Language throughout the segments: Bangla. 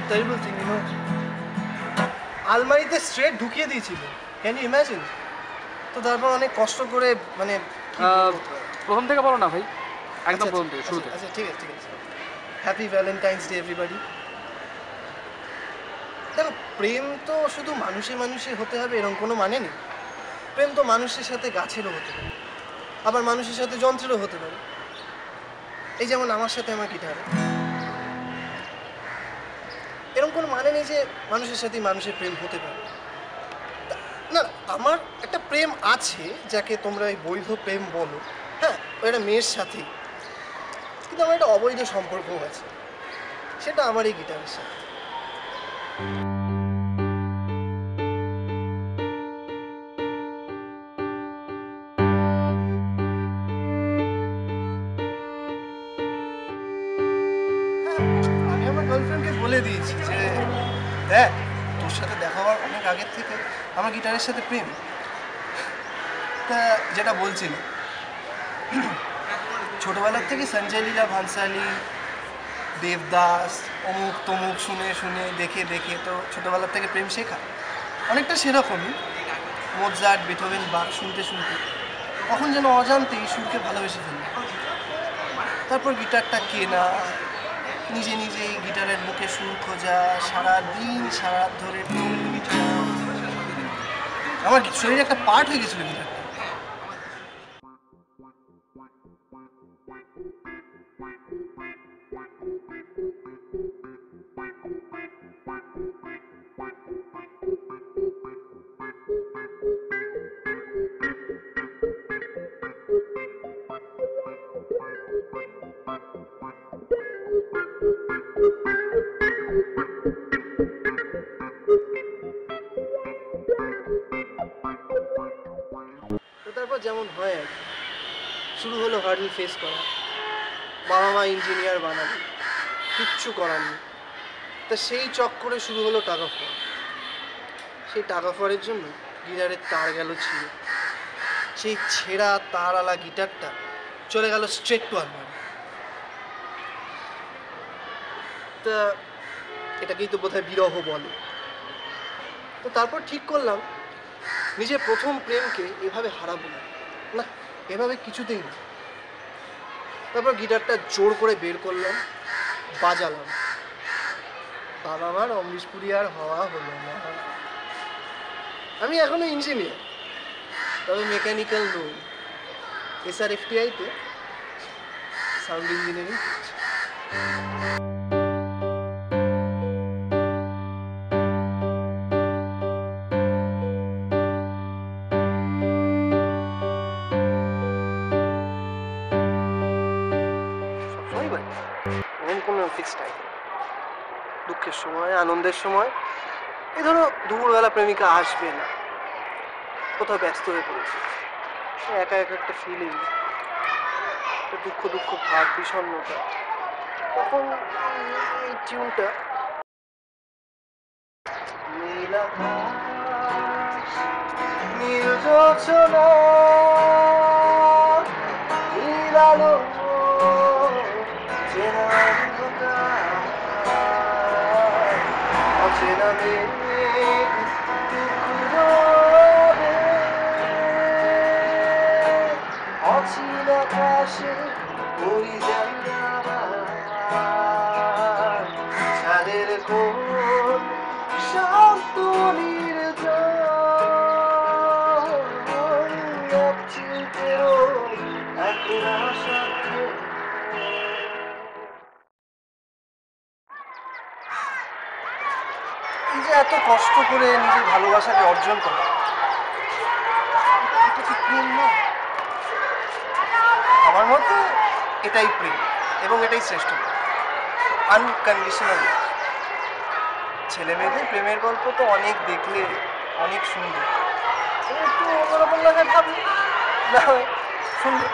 a terrible thing, you know. আলমারিতে স্ট্রেট ঢুকিয়ে দিয়েছিল, ক্যান ইউ ইমাজিন? তো তারপর অনেক কষ্ট করে মানে প্রথম থেকে বলো না ভাই, একদম প্রথম থেকে শুরু থেকে। আচ্ছা ঠিক আছে ঠিক আছে। Happy Valentine's day everybody. দেখো, প্রেম তো শুধু মানুষে মানুষে হতে হবে এরকম কোনো মানে নেই। প্রেম তো মানুষের সাথে গাছেরও হতে পারে, আবার মানুষের সাথে যন্ত্রেরও হতে পারে। এই যেমন আমার সাথে আমার গিটারে, এরকম কোনো মানে নেই যে মানুষের সাথেই মানুষের প্রেম হতে পারে। না, আমার একটা প্রেম আছে যাকে তোমরা এই বৈধ প্রেম বলো, হ্যাঁ, ওই একটা মেয়ের সাথেই। কিন্তু আমার একটা অবৈধ সম্পর্কও আছে, সেটা আমার এই গিটারের সাথে। আমি আমার গার্লফ্রেন্ডকে বলে দিয়েছি যে দেখ, তোর সাথে দেখা হওয়ার অনেক আগের থেকে আমার গিটারের সাথে প্রেম। তা যেটা বলছিল, ছোটবেলার থেকে সঞ্জয় লীলা ভানসালী, দেবদাস, অমুক তমুক শুনে শুনে দেখে দেখে তো ছোটবেলার থেকে প্রেম শেখা। অনেকটা সেরকমই মোৎসার্ট, বেথোভেন, বাখ শুনতে শুনতে কখন যেন অজান্তেই সুরকে ভালোবেসে ফেলল। তারপর গিটারটা কেনা, নিজে নিজেই গিটারের বুকে সুর খোঁজা, সারাদিন সারা রাত ধরে আমার শরীরে একটা পার্ট হয়ে গেছিল গিটারটা। তারপর যেমন হয় আর শুরু হলো হার্ডল ফেস করা। বাবা মা ইঞ্জিনিয়ার বানাবে, কিচ্ছু করার নেই। তা সেই চক্করে শুরু হলো টাকা ফোয়ার। সেই টাকা ফোয়ারের জন্য গিটারের তার গেল ছিঁড়ে। সেই ছেঁড়া তারওয়ালা গিটারটা চলে গেল স্ট্রেট টু আলমারি। তা এটাকেই তো বোধহয় বিরহ বলে। তো তারপর ঠিক করলাম নিজের প্রথম প্রেমকে এভাবে হারাবো না, না এভাবে কিছুতেই না। তারপর গিটারটা জোর করে বের করলাম, বাজালাম। বাবা মার অমৃশ পুরি আর হওয়া হলো না। আমি এখনো ইঞ্জিনিয়ার, তবে মেকানিক্যাল নই। SRFTI-তে সাউন্ড ইঞ্জিনিয়ারিং করছি। কোনো ফিক্স টাইম, দুঃখের সময়, আনন্দের সময়, এই ধরো দুপুরবেলা প্রেমিকা আসবে না, কোথাও ব্যস্ত হয়ে পড়েছে, একা একা একটা ফিলিং, দুঃখ দুঃখ ভাব, বিষণ্ণতা, তখন এই টিউনটা নীল আকাশ, নীল জোছনা, নীল আলো, অচেনা মেঘ রবে, অচিন আকাশে উড়ি যাই ছাদের কোন শান্ত নির্জন, এক চিলতেও এখন আশা। এই যে এত কষ্ট করে নিজের ভালোবাসাকে অর্জন করা, এটা কি প্রেম নয়? আমার মতে এটাই প্রেম, এবং এটাই শ্রেষ্ঠ প্রেম, আনকন্ডিশনাল। ছেলে মেয়েদের প্রেমের গল্প তো অনেক দেখলে অনেক সুন্দর, একটু অন্যরকম লাগে ভাবি না সুন্দর,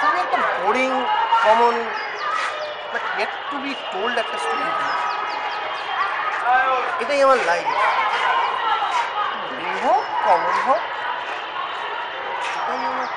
খুবই একটা boring, common, but yet to be told একটা স্টোরি। এটাই আমার লাইফ, বোরিং হোক কমন হোক, এটাই আমার।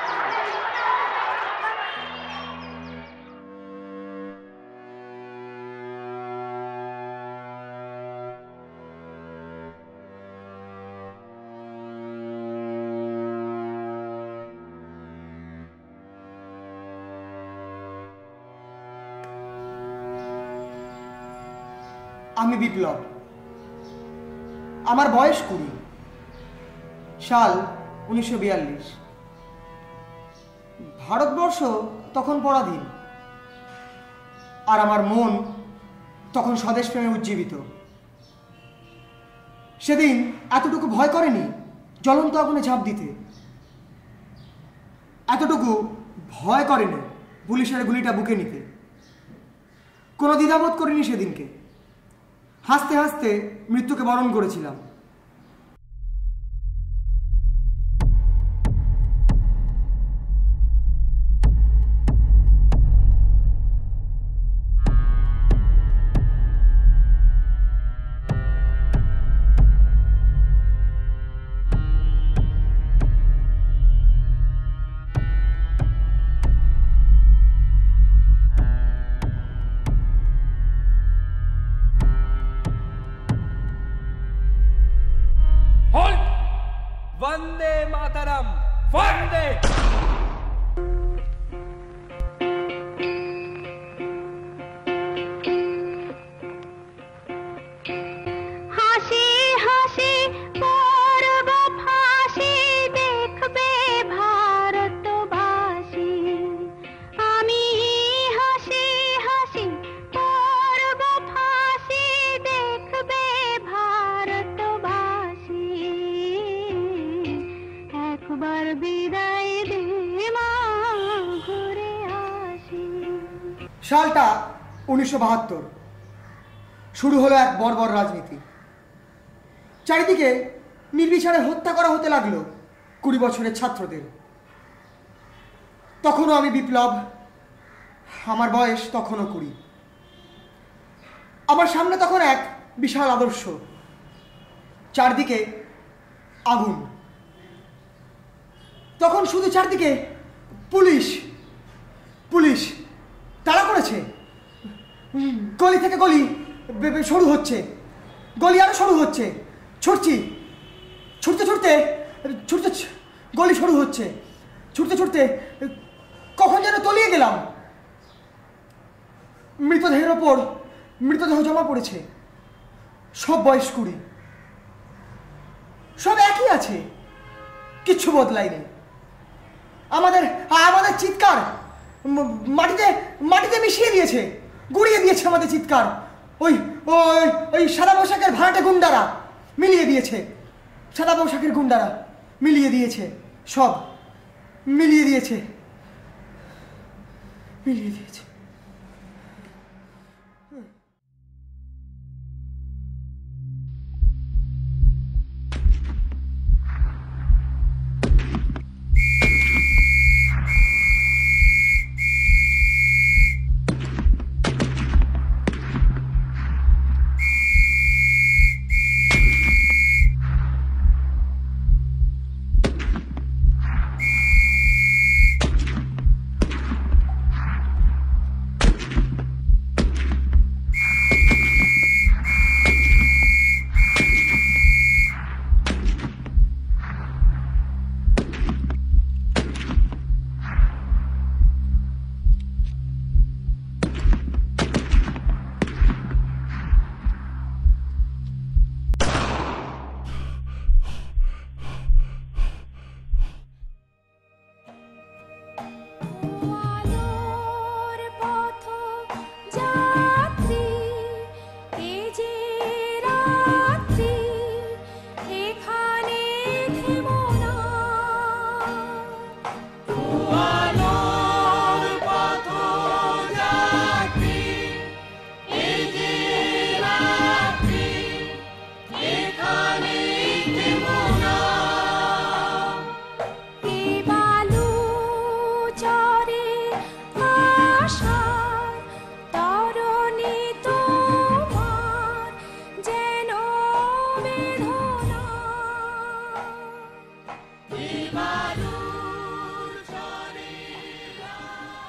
আমি বিপ্লব। আমার বয়স 20, সাল 1942। ভারতবর্ষ তখন পরাধীন, আর আমার মন তখন স্বদেশ প্রেমে উজ্জীবিত। সেদিন এতটুকু ভয় করেনি জ্বলন্ত আগুনে ঝাঁপ দিতে, এতটুকু ভয় করেনি পুলিশের গুলিটা বুকে নিতে। কোনো দ্বিধাবোধ করিনি সেদিনকে, হাসতে হাসতে মৃত্যুকে বরণ করেছিলাম। वंदे मातरम, वंदे। হাসি হাসি পরব ফাঁসি দেখবে ভারতবাসী। আমি হাসি হাসি পরব ফাঁসি দেখবে ভারতবাসী। একবার বিদায় দে মা, ঘুরে আসি। সালটা 1972। শুরু হলো এক বর্বর রাজনীতি। চারিদিকে নির্বিচারে হত্যা করা হতে লাগলো 20 বছরের ছাত্রদের। তখনও আমি বিপ্লব, আমার বয়স তখনও 20। আমার সামনে তখন এক বিশাল আদর্শ, চারদিকে আগুন। তখন শুধু চারদিকে পুলিশ পুলিশ তাড়া করেছে। গলি থেকে গলি সরু হচ্ছে, গলি আরো সরু হচ্ছে। ছুটছি, ছুটতে ছুটতে ছুটতে গলি সরু হচ্ছে। ছুটতে ছুটতে কখন যেন তলিয়ে গেলাম। মৃতদেহের ওপর মৃতদেহ জমা পড়েছে। সব বয়স 20, সব একই আছে, কিচ্ছু বদলায়নি। আমাদের আমাদের চিৎকার মাটিতে মাটিতে মিশিয়ে দিয়েছে, গুড়িয়ে দিয়েছে আমাদের চিৎকার। ওই ওই ওই সাদা পোশাকের ভাড়াটে গুন্ডারা মিলিয়ে দিয়েছে, সাদা পোশাকের গুন্ডারা মিলিয়ে দিয়েছে, সব মিলিয়ে দিয়েছে, মিলিয়ে দিয়েছে।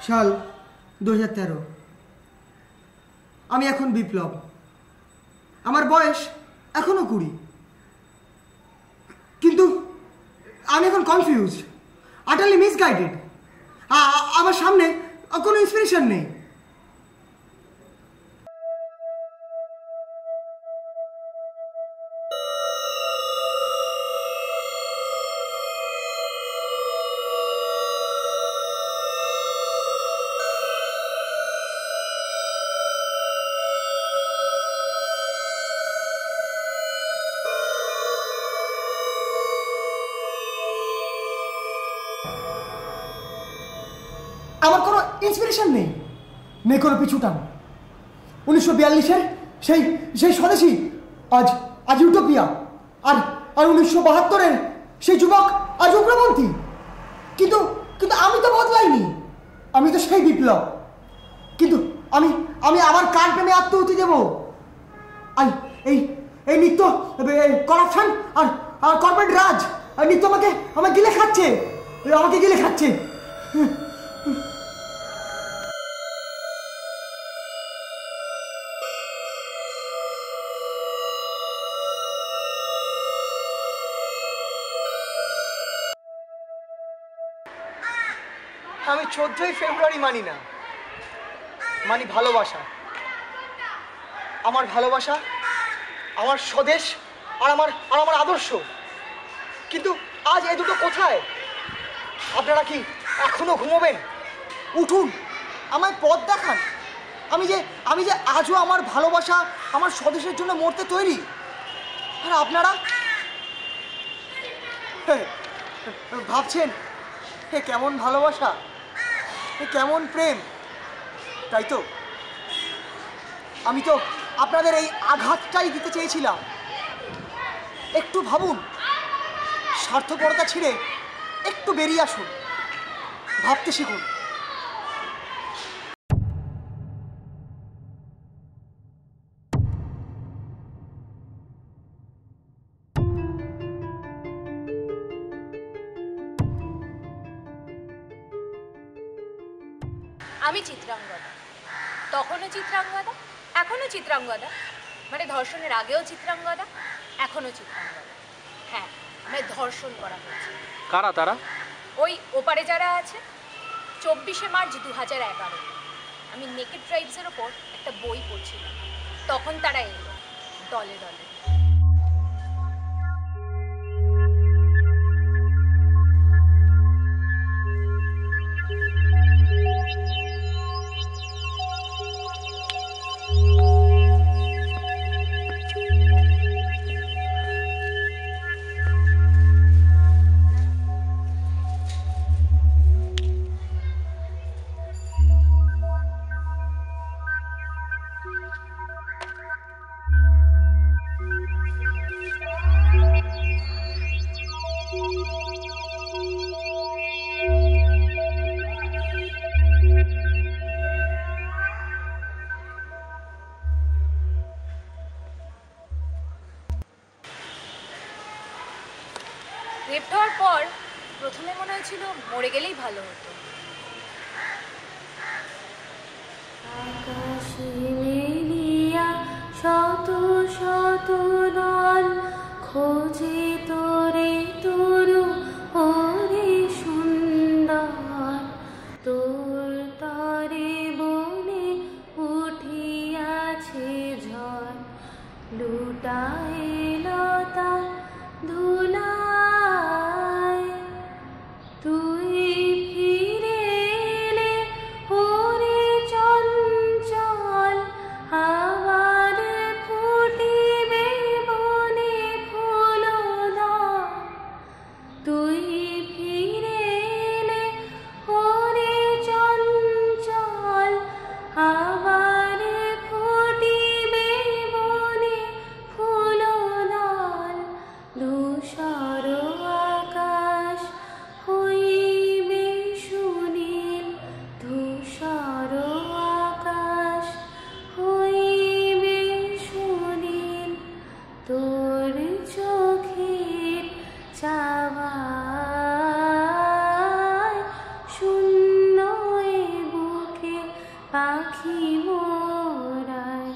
সাল 2013। আমি এখন বিপ্লব, আমার বয়স এখনো 20, কিন্তু আমি এখন কনফিউজড, আটারলি মিসগাইডেড। আমার সামনে কোনো ইন্সপিরেশন নেই। ইন্সপিরেশন নেই, নেই কোনো পিছুটান। 1942-এর সেই সেই স্বদেশী আজ আজ ইউটোপিয়া, আর আর 1972-এর সেই যুবক আজ উগ্রপন্থী। কিন্তু কিন্তু আমি তো বদলাইনি, আমি তো সেই বিপ্লব। কিন্তু আমি আমি আমার কার প্রেমে আত্মহতি দেব? এই এই নিত্য করাপশন আর আর কর্পোরেট রাজ আর নিত্য আমাকে গিলে খাচ্ছে, আমাকে গিলে খাচ্ছে। আমি 14ই ফেব্রুয়ারি মানি না, মানি ভালোবাসা। আমার ভালোবাসা, আমার স্বদেশ আর আমার আদর্শ। কিন্তু আজ এই দুটো কোথায়? আপনারা কি এখনো ঘুমোবেন? উঠুন, আমায় পথ দেখান। আমি যে আজও আমার ভালোবাসা, আমার স্বদেশের জন্য মরতে তৈরি। আর আপনারা ভাবছেন হে কেমন ভালোবাসা, হে কেমন প্রেম, তাই তো? আমি তো আপনাদের এই আঘাতটাই দিতে চেয়েছিলাম। একটু ভাবুন, স্বার্থপরতা ছেড়ে একটু বেরিয়ে আসুন, ভাবতে শিখুন। আমি চিত্রাঙ্গদা, তখনও চিত্রাঙ্গদা, এখনও চিত্রাঙ্গদা, মানে ধর্ষণের আগেও চিত্রাঙ্গদা, এখনও চিত্রাঙ্গদা। হ্যাঁ, আমায় ধর্ষণ করা হয়েছে। কারা তারা? ওই ওপারে যারা আছে। 24শে মার্চ 2011 আমি নেকেড ট্রাইবসের ওপর একটা বই পড়ছিলাম, তখন তারা এলো দলে দলে। রেপ হওয়ার পর প্রথমে মনে হয়েছিল মরে গেলেই ভালো হতো। আকাশে মেলিয়া শত শত দল খোঁজে তোরে তরু ওরে সুন্দর, তোর তরে বনে উঠিয়াছে ঝড়, লুটায় লতা ধুলায়। তুই ফিরে এলে ওরে চঞ্চল, আবার ফুটিবে বনে ফুলদার। তুই ফিরে এলে ওরে চঞ্চল, আবার ফুটিবে বনে ফুলদার। ধূসর আকাশ হইবে সুনীল, ধূসর আকাশ হইবে সুনীল, তোর চোখের চাওয়ায় শূন্য এ বুকে পাখি মোরায়।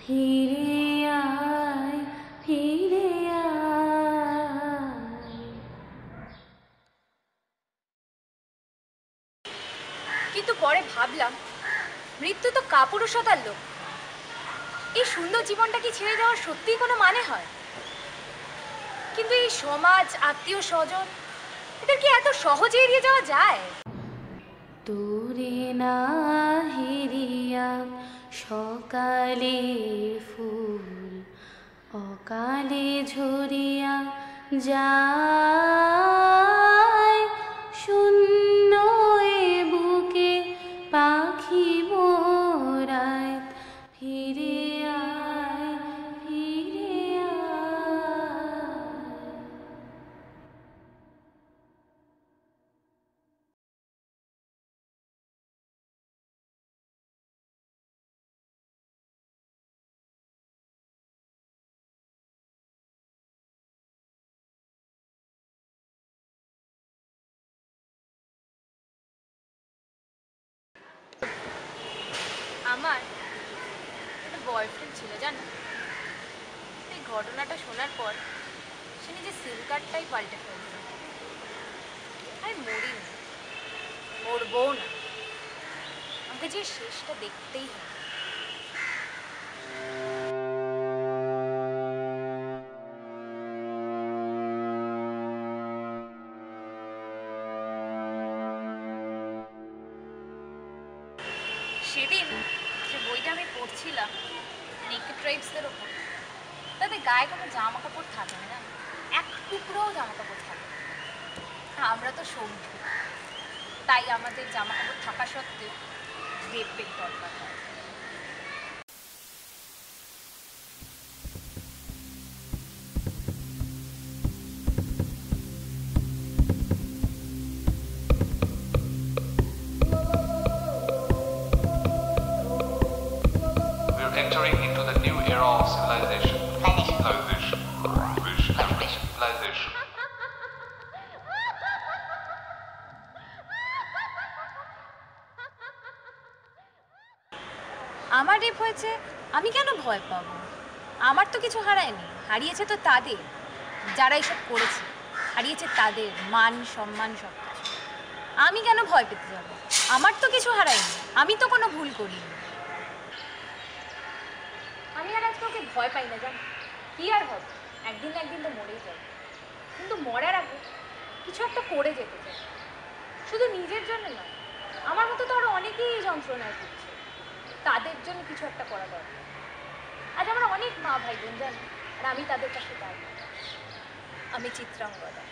ফিরে আয়, ফিরে আয়। কিন্তু পরে ভাবলাম, মৃত্যু তো কাপুরুষতার লোক। এই সুন্দর জীবনটা কি ছেড়ে দেওয়ার সত্যিই কোনো মানে হয়? কিন্তু এই সমাজ, আত্মীয় স্বজন, এদের কি এত সহজে এড়িয়ে যাওয়া যায়? তোরে না হেরিয়া সকালে ফুল অকালে ঝরিয়া যায়, শূন্য এ বুকে পা আমার একটা বয়ফ্রেন্ড ছিল জানো। এই ঘটনাটা শোনার পর সে নিজের সিম কার্ডটাই পাল্টে ফেলছে। আমি মরিনি, মরবও না, আমাকে যে শেষটা দেখতেই হবে। সেদিন যে বইটা আমি পড়ছিলাম নেকেড ট্রাইবসের ওপর, তাতে গায়ে কোনো জামা কাপড় থাকে না, এক টুকরোও জামা কাপড় থাকে না। আমরা তো সভ্য, তাই আমাদের জামা কাপড় থাকা সত্ত্বেও রেপের দরকার হয়। We're entering into the new era of civilization. Civilization. আমার রেপ হয়েছে, আমি কেন ভয় পাবো? আমার তো কিছু হারায়নি, হারিয়েছে তো তাদের যারা এসব করেছে, হারিয়েছে তাদের মান সম্মান সব কিছু। আমি কেন ভয় পেতে যাব? আমার তো কিছু হারায়নি, আমি তো কোনো ভুল করিনি। আমি আর আজকে ওকে ভয় পাই না জানো। কি আর হবে, একদিন না একদিন তো মরেই যাবে, কিন্তু মরার আগে কিছু একটা করে যেতে চাই। শুধু নিজের জন্য নয়, আমার মতো তো আরো অনেকেই যন্ত্রণায় ভুগছে, তাদের জন্য কিছু একটা করা দরকার। আজ আমার অনেক মা ভাই বোন জানি, আর আমি তাদের কাছে তাই। আমি চিত্রাঙ্গদা।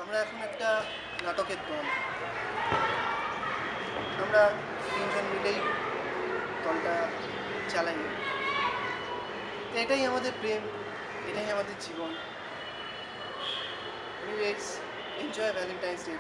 আমরা এখন একটা নাটকের দল, আমরা তিনজন মিলেই দলটা চালাই। তো এটাই আমাদের প্রেম, এটাই আমাদের জীবন। Anyways, enjoy Valentine's day.